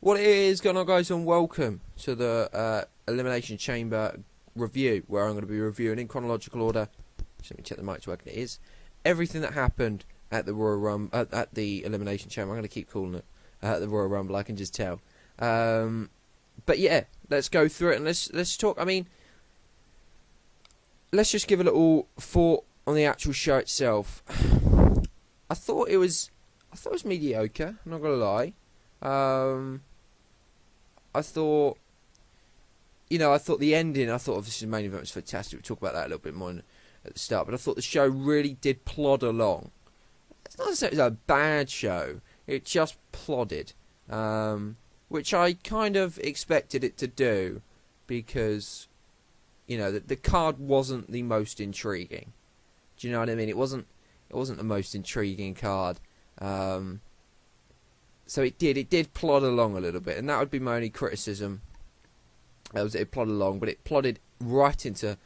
What it is going on, guys, and welcome to the Elimination Chamber review, where I'm going to be reviewing in chronological order. Just let me check the mic's working. It is everything that happened at the Royal Rumble, at the Elimination Chamber. I'm going to keep calling it the Royal Rumble. I can just tell. But yeah, let's go through it and let's talk. I mean, let's just give a little thought on the actual show itself. I thought it was mediocre. I'm not going to lie. I thought the ending, obviously the main event was fantastic. We'll talk about that a little bit more at the start, but I thought the show really did plod along. It's not to say it was a bad show, it just plodded, which I kind of expected it to do, because, the card wasn't the most intriguing. Do you know what I mean? It wasn't the most intriguing card. So it did plod along a little bit, and that would be my only criticism. It plodded along, but it plodded right into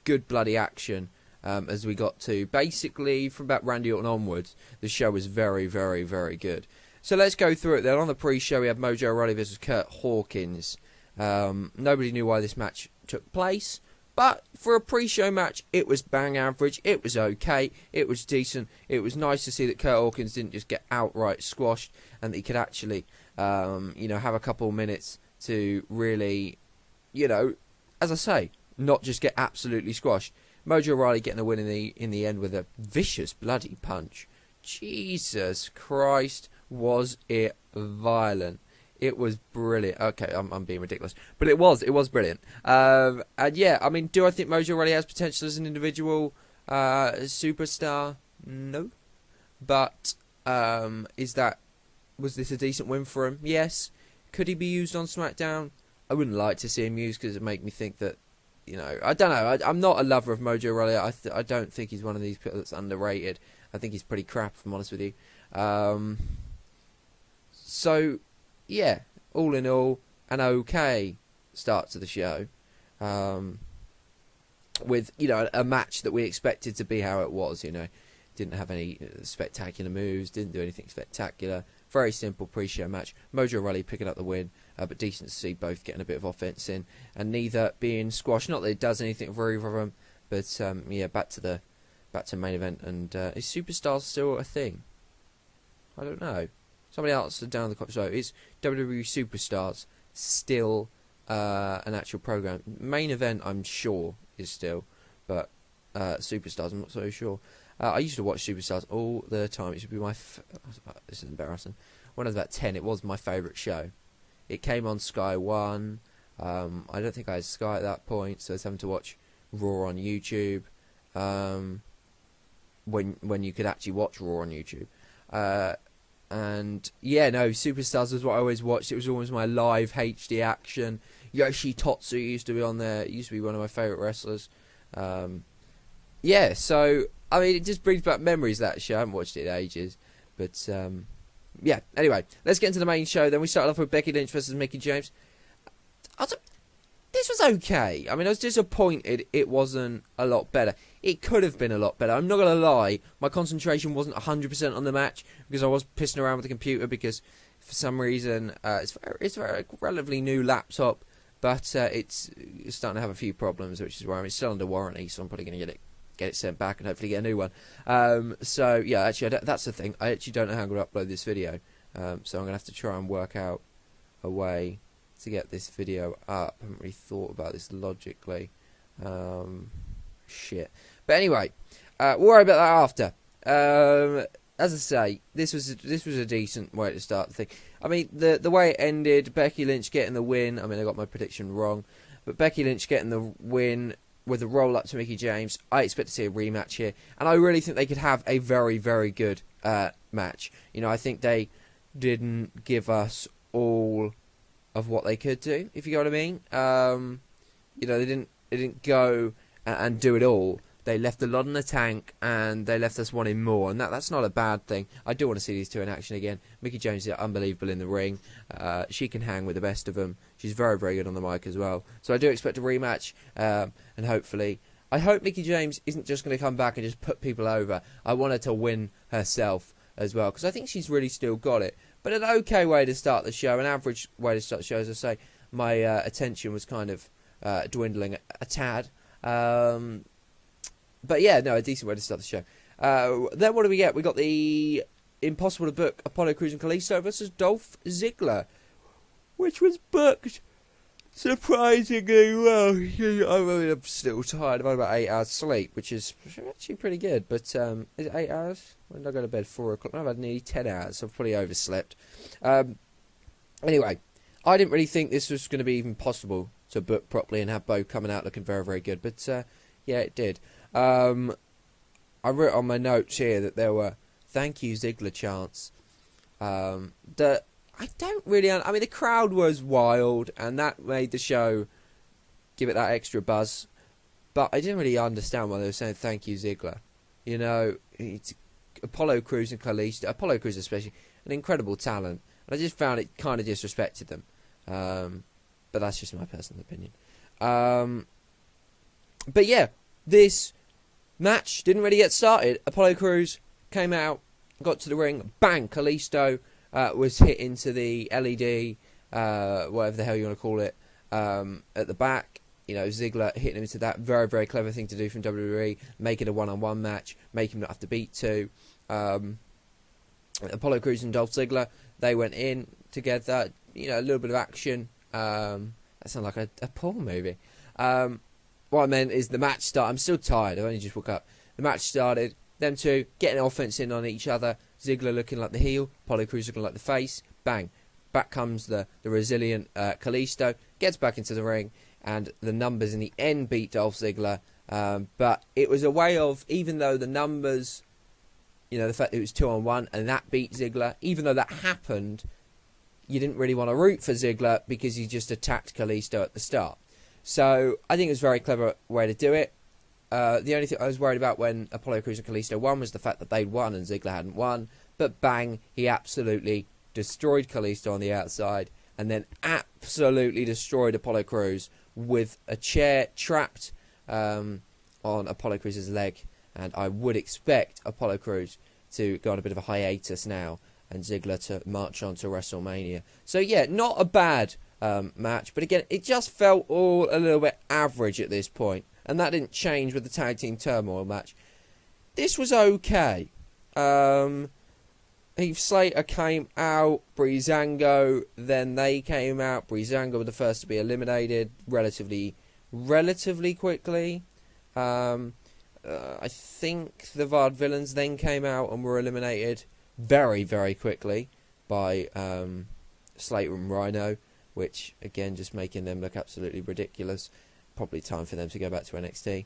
good bloody action as we got to basically from about Randy Orton onwards. The show was very, very, very good. So let's go through it then. On the pre-show, we had Mojo Rawley versus Curt Hawkins. Nobody knew why this match took place, but for a pre-show match, it was bang average. It was okay. It was decent. It was nice to see that Curt Hawkins didn't just get outright squashed, and that he could actually, have a couple of minutes to really, as I say, not just get absolutely squashed. Mojo Rawley getting the win in the end with a vicious bloody punch. Jesus Christ, was it violent. It was brilliant. Okay, I'm being ridiculous, but it was brilliant. And yeah, I mean, do I think Mojo Rawley has potential as an individual superstar? No, but was this a decent win for him? Yes. Could he be used on SmackDown? I wouldn't like to see him used, because it would make me think that, I don't know. I'm not a lover of Mojo Rawley. I don't think he's one of these people that's underrated. I think he's pretty crap, if I'm honest with you. So, yeah, all in all, an okay start to the show. With, a match that we expected to be how it was, Didn't have any spectacular moves, didn't do anything spectacular. Very simple pre-show match. Mojo Rawley picking up the win, but decent to see both getting a bit of offense in, and neither being squashed. Not that it does anything for either of them, but yeah, back to main event. And is Superstars still a thing? I don't know. Somebody else down the so is WWE Superstars still an actual program? Main event, I'm sure, is still, but Superstars, I'm not so sure. I used to watch Superstars all the time. It should be this is embarrassing. When I was about 10, it was my favourite show. It came on Sky 1. I don't think I had Sky at that point, so I was having to watch Raw on YouTube. When you could actually watch Raw on YouTube. And yeah, no, Superstars was what I always watched. It was always my live HD action. Yoshi Totsu used to be on there. It used to be one of my favourite wrestlers. Yeah, so I mean, it just brings back memories, that show. I haven't watched it in ages. But yeah, anyway, let's get into the main show. Then we started off with Becky Lynch versus Mickie James. This was okay. I mean, I was disappointed it wasn't a lot better. It could have been a lot better. I'm not going to lie. My concentration wasn't 100% on the match, because I was pissing around with the computer, because for some reason it's a relatively new laptop, but it's starting to have a few problems, which is why I'm still under warranty, so I'm probably going to get it sent back and hopefully get a new one. So yeah, actually, that's the thing. I actually don't know how I'm going to upload this video, so I'm going to have to try and work out a way to get this video up. I haven't really thought about this logically. Shit. But anyway, we'll worry about that after. As I say, this was a decent way to start the thing. I mean, the way it ended, Becky Lynch getting the win. I mean, I got my prediction wrong, but Becky Lynch getting the win with a roll up to Mickie James. I expect to see a rematch here, and I really think they could have a very, very good match. I think they didn't give us all of what they could do, if you know what I mean. They didn't go and do it all. They left a lot in the tank, and they left us wanting more, and that's not a bad thing. I do want to see these two in action again. Mickie James is unbelievable in the ring. She can hang with the best of them. She's very, very good on the mic as well. So I do expect a rematch, and hopefully, I hope Mickie James isn't just going to come back and just put people over. I want her to win herself as well, because I think she's really still got it. but an okay way to start the show, an average way to start the show. As I say, my attention was kind of dwindling a tad. But yeah, no, a decent way to start the show. Then what do we get? We got the impossible to book Apollo Crews and Kalisto versus Dolph Ziggler, which was booked surprisingly well. I'm still tired. I've had about 8 hours sleep, which is actually pretty good. But is it 8 hours? When did I go to bed? 4 o'clock. No, I've had nearly 10 hours, so I've probably overslept. Anyway, I didn't really think this was going to be even possible to book properly and have both coming out looking very, very good. But yeah, it did. I wrote on my notes here that there were thank you Ziggler chants. That I don't really... I mean, the crowd was wild, and that made the show give it that extra buzz. But I didn't really understand why they were saying thank you Ziggler. You know, it's Apollo Crews and Kalisto, Apollo Crews especially, an incredible talent. And I just found it kind of disrespected them. But that's just my personal opinion. But yeah, this match didn't really get started. Apollo Crews came out, got to the ring, bang, Kalisto was hit into the LED, whatever the hell you want to call it, at the back. You know, Ziggler hitting him into that. Very, very clever thing to do from WWE. Make it a one-on-one match. Make him not have to beat two. Apollo Crews and Dolph Ziggler, they went in together. You know, a little bit of action. That sounds like a porn movie. What I meant is the match started. I'm still tired. I only just woke up. The match started. Them two getting offense in on each other. Ziggler looking like the heel. Apollo Crews looking like the face. Bang. Back comes the resilient Kalisto. Gets back into the ring. And the numbers in the end beat Dolph Ziggler. But it was a way of, even though the numbers, you know, the fact that it was 2-on-1 and that beat Ziggler, even though that happened, you didn't really want to root for Ziggler because he just attacked Kalisto at the start. So I think it was a very clever way to do it. The only thing I was worried about when Apollo Crews and Kalisto won was the fact that they'd won and Ziggler hadn't won. But bang, he absolutely destroyed Kalisto on the outside and then absolutely destroyed Apollo Crews with a chair trapped on Apollo Crews' leg. And I would expect Apollo Crews to go on a bit of a hiatus now and Ziggler to march on to WrestleMania. So yeah, not a bad match, but again, it just felt all a little bit average at this point, and that didn't change with the Tag Team Turmoil match. This was okay. Heath Slater came out, Breezango, then they came out. Breezango were the first to be eliminated relatively quickly. I think the Vaudevillains then came out and were eliminated very, very quickly by Slater and Rhino, which, again, just making them look absolutely ridiculous. Probably time for them to go back to NXT.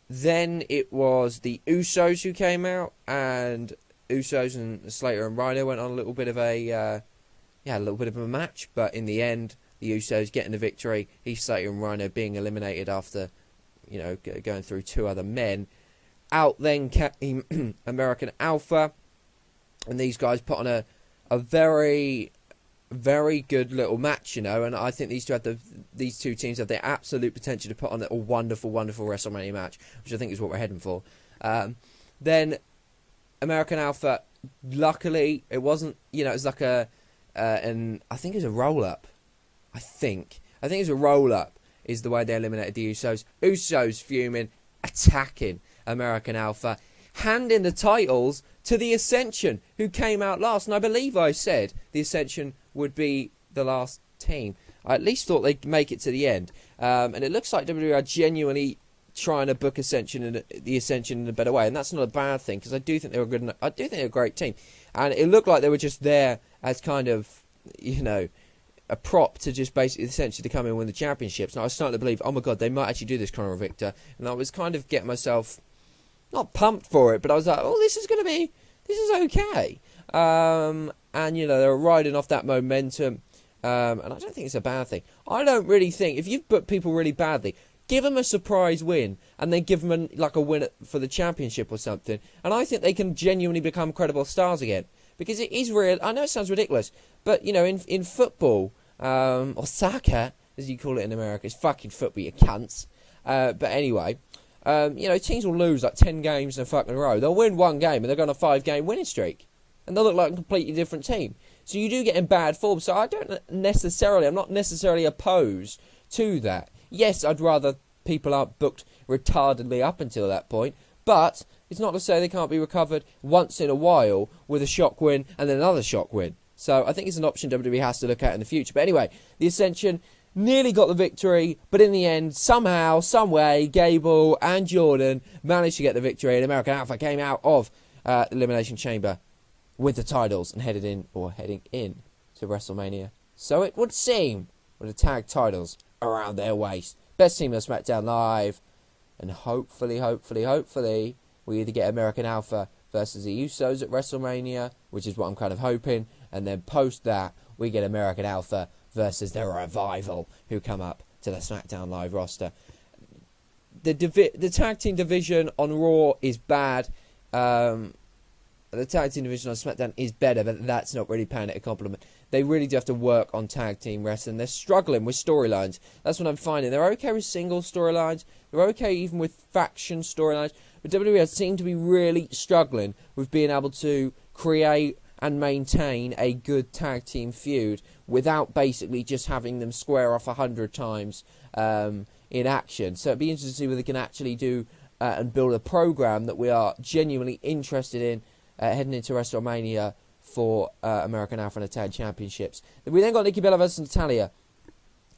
Then it was the Usos who came out, and Usos and Slater and Rhino went on a little bit of a match, but in the end, the Usos getting the victory. Heath Slater and Rhino being eliminated after, you know, going through two other men. Out then came American Alpha, and these guys put on a very, very good little match, you know, and I think these two teams have the absolute potential to put on a wonderful, wonderful WrestleMania match, which I think is what we're heading for. Then American Alpha, luckily, it wasn't, you know, it was like I think it was a roll-up. I think it was a roll-up is the way they eliminated the Usos. Usos fuming, attacking American Alpha, handing the titles to the Ascension, who came out last. And I believe I said the Ascension would be the last team. I at least thought they'd make it to the end. And it looks like WWE are genuinely trying to book the Ascension in a better way. And that's not a bad thing, because I do think they were good enough. I do think they're a great team. And it looked like they were just there as kind of, you know, a prop to just basically essentially to come in and win the championships. And I was starting to believe, oh my god, they might actually do this, Conor Victor. And I was kind of getting myself not pumped for it, but I was like, oh, this is okay. And you know, they're riding off that momentum, and I don't think it's a bad thing. I don't really think, if you've put people really badly, give them a surprise win and then give them a win for the championship or something, and I think they can genuinely become credible stars again. Because it is real. I know it sounds ridiculous, but you know, in football, or soccer, as you call it in America, it's fucking football, you cunts. But anyway, you know, teams will lose like 10 games in a fucking row. They'll win one game and they're going on a 5-game winning streak. and they look like a completely different team. So you do get in bad form. So I'm not necessarily opposed to that. Yes, I'd rather people aren't booked retardedly up until that point, but it's not to say they can't be recovered once in a while with a shock win and then another shock win. So I think it's an option WWE has to look at in the future. But anyway, the Ascension nearly got the victory, but in the end, somehow, someway, Gable and Jordan managed to get the victory, and American Alpha came out of Elimination Chamber with the titles and heading in to WrestleMania. So it would seem, with the tag titles around their waist. Best team on SmackDown Live. And hopefully, we either get American Alpha versus the Usos at WrestleMania, which is what I'm kind of hoping. And then post that, we get American Alpha versus the Revival, who come up to the SmackDown Live roster. The tag team division on Raw is bad. The tag team division on SmackDown is better, but that's not really paying it a compliment. They really do have to work on tag team wrestling. They're struggling with storylines. That's what I'm finding. They're okay with single storylines. They're okay even with faction storylines. But WWE seem to be really struggling with being able to create and maintain a good tag team feud without basically just having them square off 100 times in action. So it'd be interesting to see whether they can actually do and build a program that we are genuinely interested in heading into WrestleMania for American Alpha and the Tag Championships. We then got Nikki Bella versus Natalya.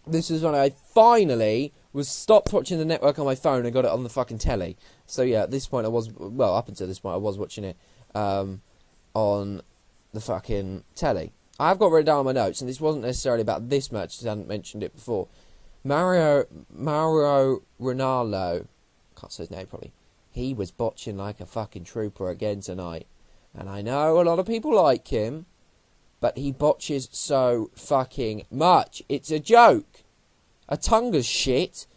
This is when I finally stopped watching the network on my phone and got it on the fucking telly. So yeah, at this point up until this point I was watching it on the fucking telly. I've got written down on my notes, and this wasn't necessarily about this match, I hadn't mentioned it before. Mauro Ronaldo, can't say his name probably, he was botching like a fucking trooper again tonight. And I know a lot of people like him, but he botches so fucking much. It's a joke. Atunga's shit.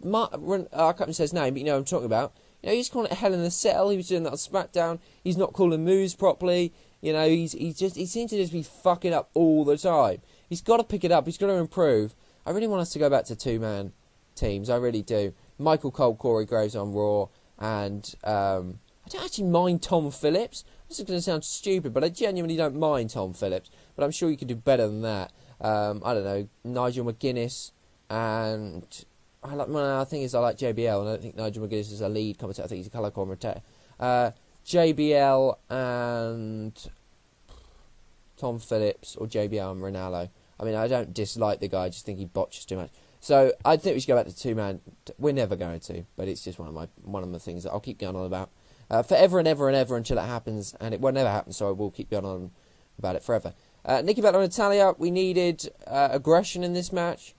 I can't say his name, but you know what I'm talking about. You know, he's calling it Hell in a Cell. He was doing that on SmackDown. He's not calling moves properly. You know, he seems to just be fucking up all the time. He's got to pick it up. He's got to improve. I really want us to go back to two-man teams. I really do. Michael Cole, Corey Graves on Raw, and I don't actually mind Tom Phillips. This is going to sound stupid, but I genuinely don't mind Tom Phillips. But I'm sure you could do better than that. I don't know, Nigel McGuinness, and I like JBL, and I don't think Nigel McGuinness is a lead commentator. I think he's a colour commentator. JBL and Tom Phillips, or JBL and Ronaldo. I mean, I don't dislike the guy, I just think he botches too much. So I think we should go back to two-man. We're never going to, but it's just one of the things that I'll keep going on about forever and ever and ever until it happens, and it will never happen. So I will keep going on about it forever. Nikki Bella and Natalya, we needed aggression in this match.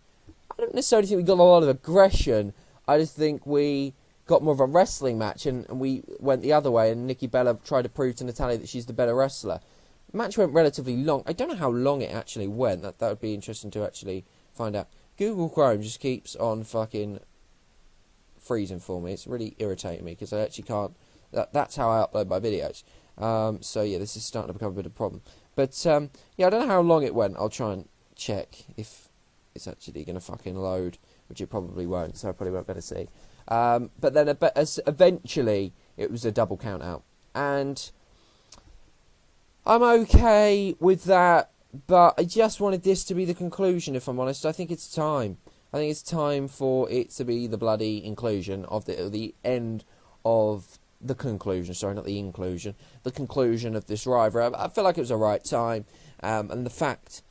I don't necessarily think we got a lot of aggression. I just think we got more of a wrestling match, and we went the other way, and Nikki Bella tried to prove to Natalya that she's the better wrestler. The match went relatively long. I don't know how long it actually went. That would be interesting to actually find out. Google Chrome just keeps on fucking freezing for me. It's really irritating me because I actually can't. That's how I upload my videos. So yeah, this is starting to become a bit of a problem. But yeah, I don't know how long it went. I'll try and check if it's actually going to fucking load, which it probably won't. So I probably won't be able to see. But then eventually it was a double count out, and I'm okay with that. But I just wanted this to be the conclusion, if I'm honest. I think it's time. I think it's time for it to be the bloody inclusion of the end of the conclusion. Sorry, not the inclusion. The conclusion of this rivalry. I feel like it was the right time. And the fact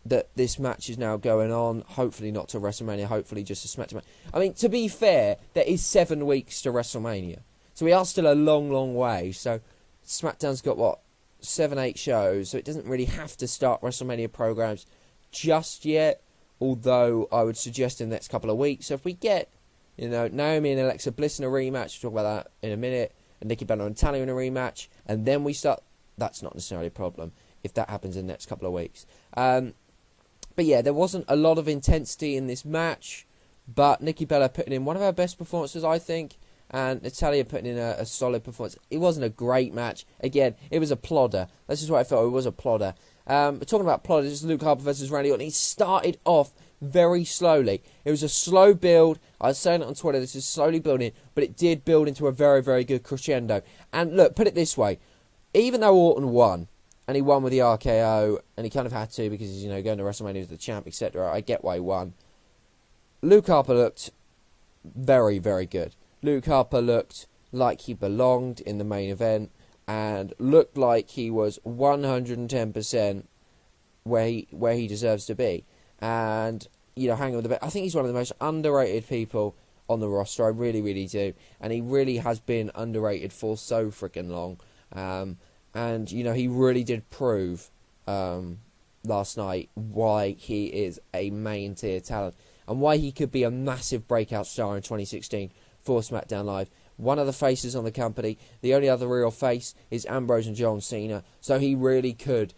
that this match is now going on, hopefully not to WrestleMania, hopefully just a SmackDown match. I mean, to be fair, there is 7 weeks to WrestleMania. So we are still a long, long way. So SmackDown's got, 7-8 shows, so it doesn't really have to start WrestleMania programs just yet, although I would suggest in the next couple of weeks. So if we get, Naomi and Alexa Bliss in a rematch, we'll talk about that in a minute, and Nikki Bella and Natalya in a rematch, and then we start, that's not necessarily a problem if that happens in the next couple of weeks. But yeah, there wasn't a lot of intensity in this match, but Nikki Bella putting in one of her best performances, I think, and Natalya putting in a solid performance. It wasn't a great match. Again, it was a plodder. That's just what I felt. It was a plodder. Talking about plodders, this is Luke Harper versus Randy Orton. He started off very slowly. It was a slow build. I was saying it on Twitter. This is slowly building, but it did build into a very, very good crescendo. And look, put it this way. even though Orton won, and he won with the RKO, and he kind of had to because he's, going to WrestleMania as the champ, etc. I get why he won. Luke Harper looked very, very good. Luke Harper looked like he belonged in the main event, and looked like he was 110% where he deserves to be. And, hanging with the best. I think he's one of the most underrated people on the roster. I really, really do. And he really has been underrated for so freaking long. And, he really did prove last night why he is a main tier talent and why he could be a massive breakout star in 2016 for SmackDown Live. One of the faces on the company. The only other real face is Ambrose and John Cena. So he really could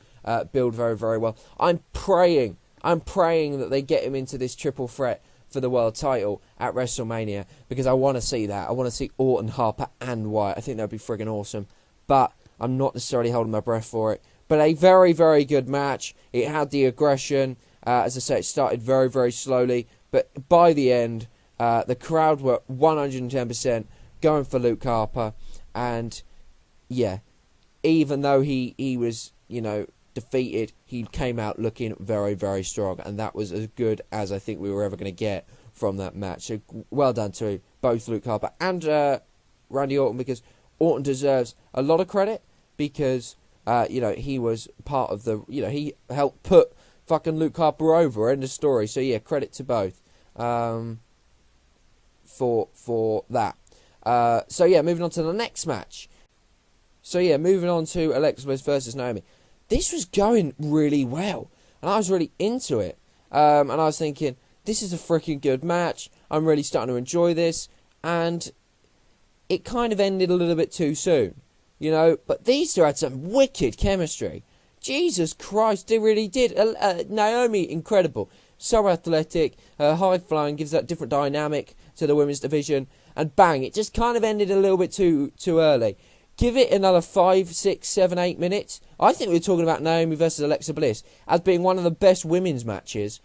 build very, very well. I'm praying that they get him into this triple threat for the world title at WrestleMania, because I want to see that. I want to see Orton, Harper and Wyatt. I think that would be friggin' awesome. But I'm not necessarily holding my breath for it. But a very, very good match. It had the aggression. As I say, it started very, very slowly. But by the end, the crowd were 110% going for Luke Harper. And, yeah, even though he was, defeated, he came out looking very, very strong. And that was as good as I think we were ever going to get from that match. So, well done to both Luke Harper and Randy Orton, because Orton deserves a lot of credit because, he was part of the, he helped put fucking Luke Harper over in the story. So, yeah, credit to both for that. So, yeah, moving on to the next match. So, yeah, moving on to Alexa Bliss versus Naomi. This was going really well, and I was really into it. And I was thinking, this is a freaking good match. I'm really starting to enjoy this. And it kind of ended a little bit too soon, But these two had some wicked chemistry. Jesus Christ, they really did. Naomi, incredible. So athletic, high-flying, gives that different dynamic to the women's division. And bang, it just kind of ended a little bit too early. Give it another 5, 6, 7, 8 minutes. I think we were talking about Naomi versus Alexa Bliss as being one of the best women's matches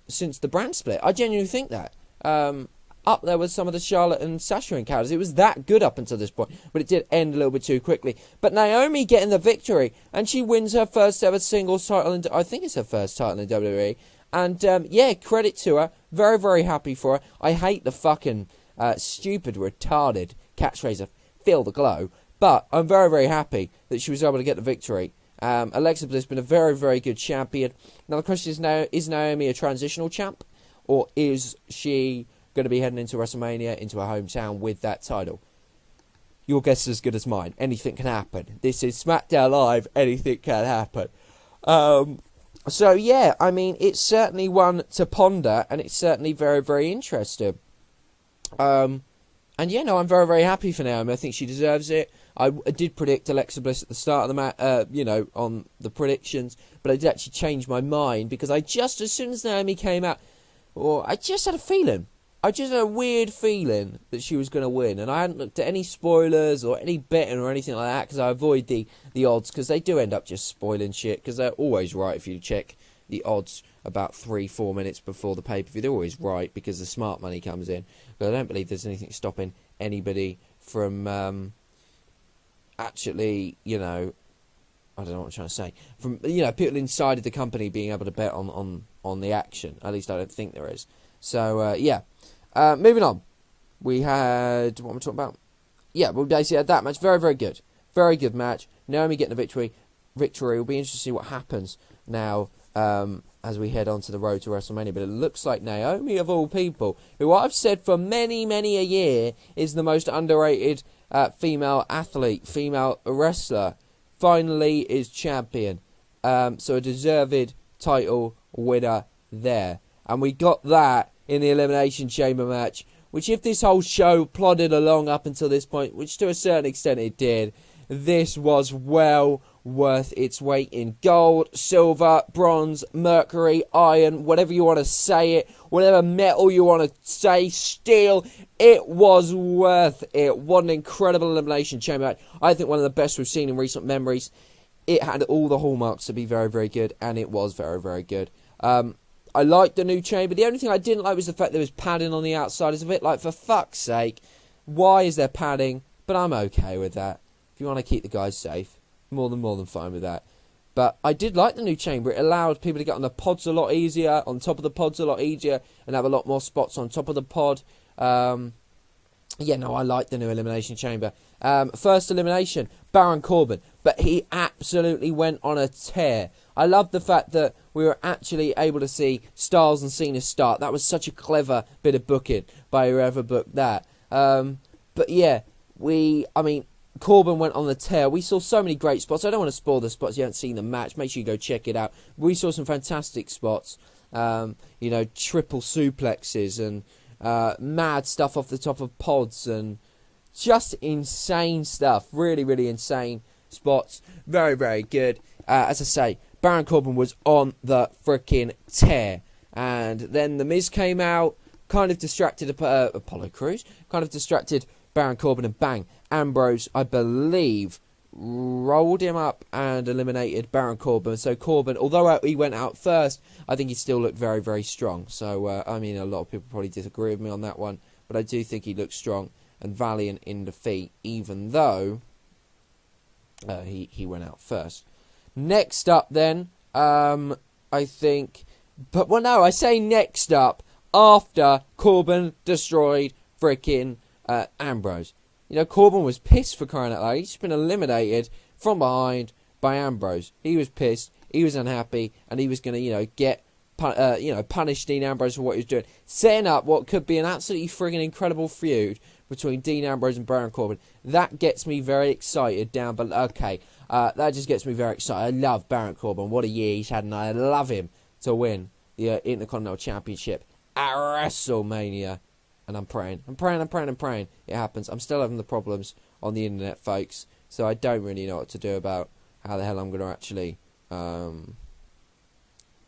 since the brand split. I genuinely think that. Up there with some of the Charlotte and Sasha encounters. It was that good up until this point, but it did end a little bit too quickly. But Naomi getting the victory, and she wins her first ever singles title. I think it's her first title in WWE. And, credit to her. Very, very happy for her. I hate the fucking stupid, retarded catchphrase of feel the glow. But I'm very, very happy that she was able to get the victory. Alexa Bliss has been a very, very good champion. Now the question is now, is Naomi a transitional champ? Or is she going to be heading into WrestleMania, into her hometown with that title? Your guess is as good as mine. Anything can happen. This is SmackDown Live. Anything can happen. So, yeah, I mean, it's certainly one to ponder. And it's certainly very, very interesting. And, I'm very, very happy for Naomi. I think she deserves it. I did predict Alexa Bliss at the start of the match, on the predictions, but I did actually change my mind because as soon as Naomi came out, I just had a feeling. I just had a weird feeling that she was going to win, and I hadn't looked at any spoilers or any betting or anything like that because I avoid the odds, because they do end up just spoiling shit, because they're always right if you check the odds about 3-4 minutes before the pay-per-view. They're always right because the smart money comes in, but I don't believe there's anything stopping anybody from actually, I don't know what I'm trying to say, from, people inside of the company being able to bet on the action. At least I don't think there is. So, moving on. We had, what am I talking about? Yeah, well, basically had that match. Very, very good. Very good match. Naomi getting the victory. Will be interesting to see what happens now as we head on to the road to WrestleMania. But it looks like Naomi, of all people, who I've said for many, many a year is the most underrated female athlete, female wrestler, finally is champion. So a deserved title winner there. And we got that in the Elimination Chamber match, which if this whole show plodded along up until this point, which to a certain extent it did, this was well worth its weight in gold, silver, bronze, mercury, iron, whatever you want to say it, whatever metal you want to say, steel. It was worth it. What an incredible Elimination Chamber match. I think one of the best we've seen in recent memories. It had all the hallmarks to be very, very good, and it was very, very good. I liked the new chamber. The only thing I didn't like was the fact there was padding on the outside. It's a bit like, for fuck's sake, why is there padding? But I'm okay with that. If you want to keep the guys safe, more than fine with that. But I did like the new chamber. It allowed people to get on the pods a lot easier, on top of the pods a lot easier, and have a lot more spots on top of the pod. I like the new Elimination Chamber. First elimination, Baron Corbin. But he absolutely went on a tear. I love the fact that we were actually able to see Styles and Cena start. That was such a clever bit of booking by whoever booked that. Corbin went on the tear. We saw so many great spots. I don't want to spoil the spots. You haven't seen the match. Make sure you go check it out. We saw some fantastic spots. Triple suplexes and mad stuff off the top of pods and just insane stuff. Really, really insane spots. Very, very good. As I say, Baron Corbin was on the freaking tear. And then The Miz came out, kind of distracted Apollo Crews, kind of distracted Baron Corbin, and bang, Ambrose, I believe, rolled him up and eliminated Baron Corbin. So Corbin, although he went out first, I think he still looked very, very strong. So, a lot of people probably disagree with me on that one, but I do think he looked strong and valiant in defeat, even though he went out first. Next up then, I say next up after Corbin destroyed freaking Ambrose. Corbin was pissed, for crying out loud. He's been eliminated from behind by Ambrose. He was pissed. He was unhappy, and he was going to, punish Dean Ambrose for what he was doing, setting up what could be an absolutely friggin' incredible feud between Dean Ambrose and Baron Corbin. That gets me very excited down. But okay, that just gets me very excited. I love Baron Corbin. What a year he's had, and I love him to win the Intercontinental Championship at WrestleMania. And I'm praying. It happens. I'm still having the problems on the internet, folks. So I don't really know what to do about how the hell I'm going to actually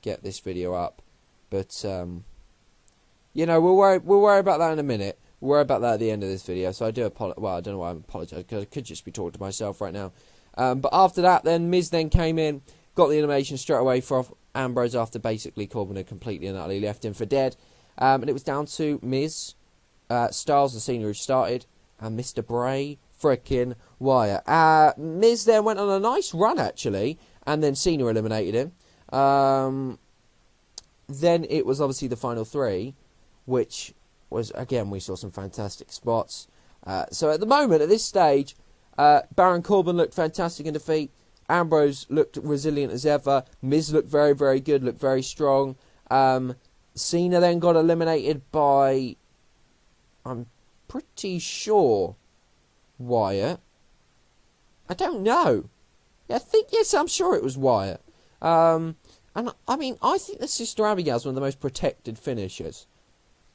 get this video up. But, we'll worry about that in a minute. We'll worry about that at the end of this video. So I do apologize. Well, I don't know why I'm apologising, because I could just be talking to myself right now. But after that, then Miz then came in, got the elimination straight away for Ambrose after basically Corbin had completely and utterly left him for dead. And it was down to Miz, Styles and Cena who started, and Mr. Bray frickin' Wyatt. Miz then went on a nice run, actually, and then Cena eliminated him. Then it was obviously the final three, which was, again, we saw some fantastic spots. So at the moment, at this stage, Baron Corbin looked fantastic in defeat. Ambrose looked resilient as ever. Miz looked very, very good, looked very strong. Cena then got eliminated by, I'm pretty sure, Wyatt. I don't know. I'm sure it was Wyatt. I think the Sister Abigail is one of the most protected finishers.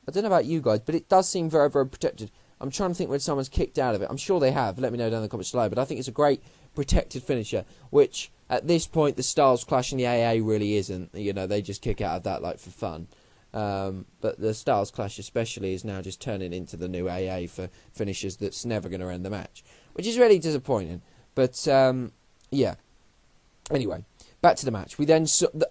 I don't know about you guys, but it does seem very, very protected. I'm trying to think when someone's kicked out of it. I'm sure they have. Let me know down in the comments below. But I think it's a great protected finisher, which at this point the Styles Clash and the AA really isn't. They just kick out of that for fun. But the Styles Clash especially is now just turning into the new AA for finishers that's never going to end the match, which is really disappointing. But, Anyway, back to the match. We then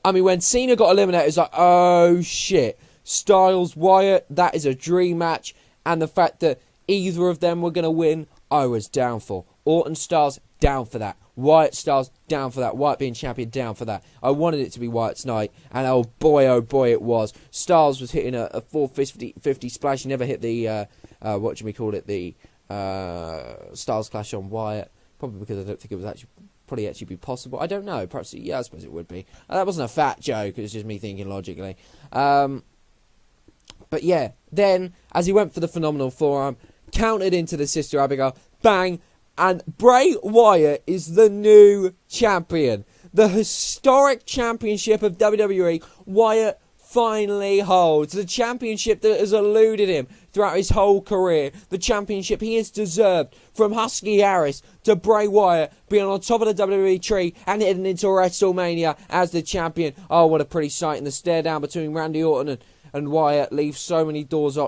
when Cena got eliminated, it was like, oh shit, Styles, Wyatt, that is a dream match. And the fact that either of them were going to win, I was down for. Orton, Styles, down for that. Wyatt, Styles, down for that. Wyatt being champion, down for that. I wanted it to be Wyatt's night, and oh boy, it was. Styles was hitting a 450 splash. He never hit the, the Styles Clash on Wyatt. Probably because I don't think it was actually be possible. I don't know. Perhaps, yeah, I suppose it would be. That wasn't a fat joke. It was just me thinking logically. But yeah, then, as he went for the phenomenal forearm, countered into the Sister Abigail, bang, and Bray Wyatt is the new champion. The historic championship of WWE, Wyatt finally holds. The championship that has eluded him throughout his whole career. The championship he has deserved, from Husky Harris to Bray Wyatt being on top of the WWE tree and heading into WrestleMania as the champion. Oh, what a pretty sight. And the stare down between Randy Orton and Wyatt leaves so many doors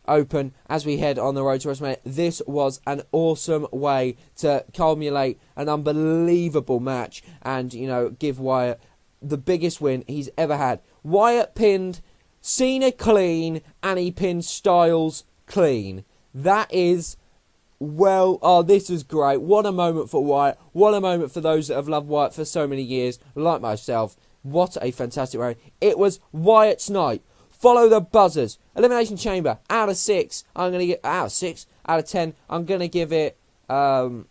open as we head on the road to WrestleMania. This was an awesome way to culminate an unbelievable match and, give Wyatt the biggest win he's ever had. Wyatt pinned Cena clean and he pinned Styles clean. That is Well, oh, this was great. What a moment for Wyatt. What a moment for those that have loved Wyatt for so many years, like myself. What a fantastic round. It was Wyatt's night. Follow the buzzers. Elimination Chamber, out of 6. I'm going to get out of 6. Out of 10. I'm going to give it... oh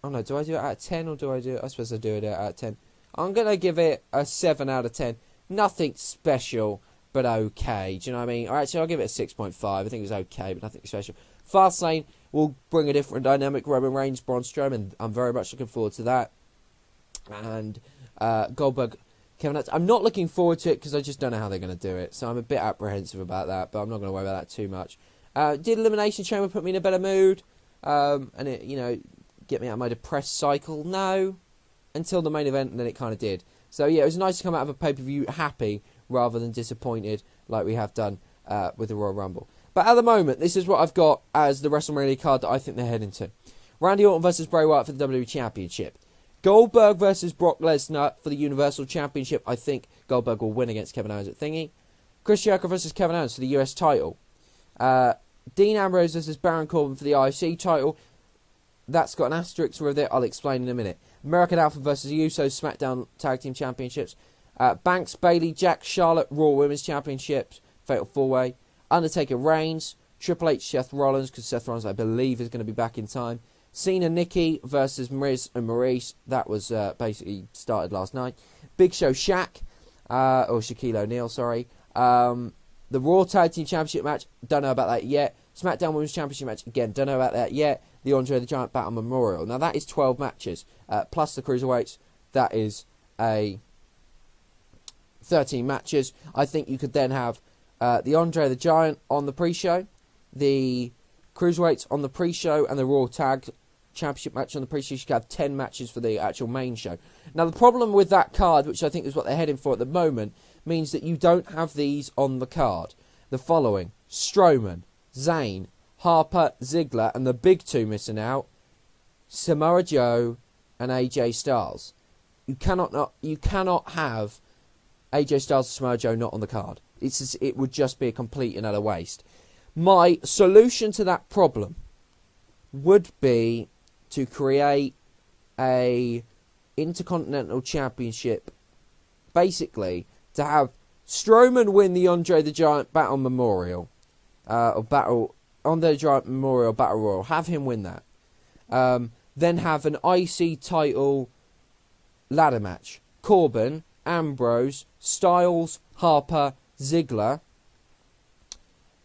no, do I do it out of 10 or do I do it... I suppose I do it out of 10. I'm going to give it a 7 out of 10. Nothing special, but okay. Do you know what I mean? Or actually, I'll give it a 6.5. I think it was okay, but nothing special. Fastlane will bring a different dynamic. Roman Reigns, Braun Strowman. I'm very much looking forward to that. And Goldberg, Kevin Owens. I'm not looking forward to it because I just don't know how they're going to do it. So I'm a bit apprehensive about that, but I'm not going to worry about that too much. Did Elimination Chamber put me in a better mood? And it, get me out of my depressed cycle? No. Until the main event, and then it kind of did. So yeah, it was nice to come out of a pay-per-view happy rather than disappointed like we have done with the Royal Rumble. But at the moment, this is what I've got as the WrestleMania card that I think they're heading to. Randy Orton versus Bray Wyatt for the WWE Championship. Goldberg versus Brock Lesnar for the Universal Championship. I think Goldberg will win against Kevin Owens at Thingy. Chris Jericho versus Kevin Owens for the US title. Dean Ambrose versus Baron Corbin for the IC title. That's got an asterisk with it. I'll explain in a minute. American Alpha versus Usos SmackDown Tag Team Championships. Banks, Bayley, Jack, Charlotte Raw Women's Championships. Fatal 4-Way. Undertaker, Reigns. Triple H, Seth Rollins, because Seth Rollins, I believe, is going to be back in time. Cena, Nikki versus Miz and Maurice. That was basically started last night. Big Show, Shaq. Or Shaquille O'Neal, sorry. The Raw Tag Team Championship match. Don't know about that yet. SmackDown Women's Championship match. Again, don't know about that yet. The Andre the Giant Battle Memorial. Now, that is 12 matches. Plus the Cruiserweights. That is a 13 matches. I think you could then have the Andre the Giant on the pre-show. The Cruiserweights on the pre-show. And the Raw Tag Championship match on the pre-show. You should have 10 matches for the actual main show. Now, the problem with that card, which I think is what they're heading for at the moment, means that you don't have these on the card. The following: Strowman, Zayn, Harper, Ziggler, and the big two missing out, Samoa Joe and AJ Styles. You cannot have AJ Styles and Samoa Joe not on the card. It would just be a complete and utter waste. My solution to that problem would be to create a Intercontinental Championship, basically to have Strowman win the Andre the Giant Battle Memorial, Andre the Giant Memorial Battle Royal. Have him win that. Then have an IC title ladder match. Corbin, Ambrose, Styles, Harper, Ziggler.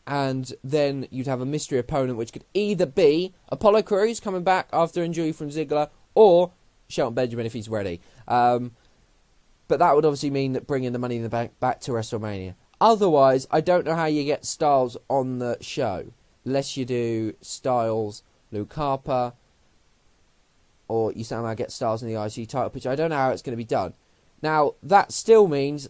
And then you'd have a mystery opponent, which could either be Apollo Crews coming back after injury from Ziggler, or Shelton Benjamin if he's ready. But that would obviously mean that bringing the Money in the Bank back to WrestleMania. Otherwise, I don't know how you get Styles on the show. Unless you do Styles, Luke Harper, or you somehow get Styles in the IC title picture. I don't know how it's going to be done. Now, that still means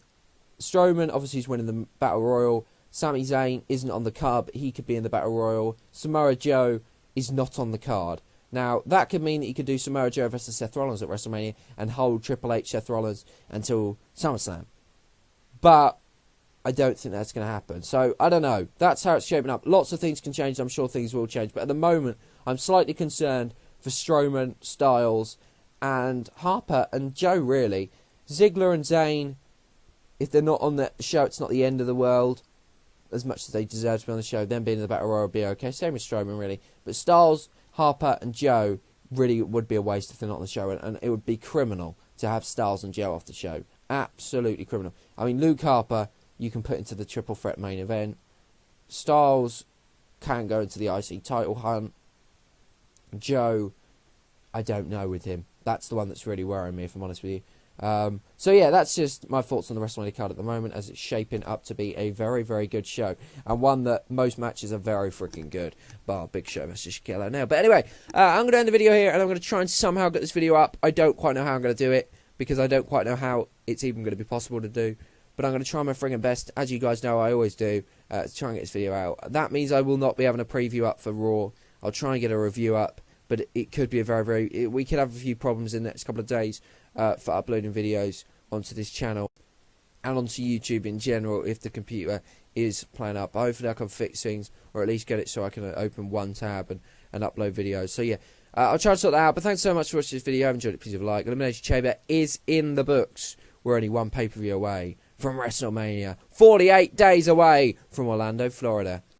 Strowman obviously is winning the Battle Royal. Sami Zayn isn't on the card, but he could be in the Battle Royal. Samoa Joe is not on the card. Now, that could mean that you could do Samoa Joe versus Seth Rollins at WrestleMania and hold Triple H, Seth Rollins until SummerSlam. But I don't think that's going to happen. So, I don't know. That's how it's shaping up. Lots of things can change. I'm sure things will change. But at the moment, I'm slightly concerned for Strowman, Styles, and Harper and Joe, really. Ziggler and Zayn, if they're not on the show, it's not the end of the world. As much as they deserve to be on the show, them being in the Battle Royal would be okay. Same with Strowman, really. But Styles, Harper, and Joe really would be a waste if they're not on the show. And it would be criminal to have Styles and Joe off the show. Absolutely criminal. I mean, Luke Harper, you can put into the triple threat main event. Styles can go into the IC title hunt. Joe, I don't know with him. That's the one that's really worrying me, if I'm honest with you. So yeah, that's just my thoughts on the WrestleMania card at the moment, as it's shaping up to be a very, very good show, and one that most matches are very freaking good, bar Big Show versus Shaquille O'Neal. But anyway, I'm going to end the video here, and I'm going to try and somehow get this video up. I don't quite know how I'm going to do it, because I don't quite know how it's even going to be possible to do, but I'm going to try my friggin' best, as you guys know I always do, to try and get this video out. That means I will not be having a preview up for Raw. I'll try and get a review up, but it could be a very, we could have a few problems in the next couple of days for uploading videos onto this channel. and onto YouTube in general if the computer is playing up. But hopefully I can fix things, or at least get it so I can open one tab and upload videos. So yeah, I'll try to sort that out. But thanks so much for watching this video. If you enjoyed it, please leave a like. Elimination Chamber is in the books. We're only one pay-per-view away from WrestleMania. 48 days away from Orlando, Florida.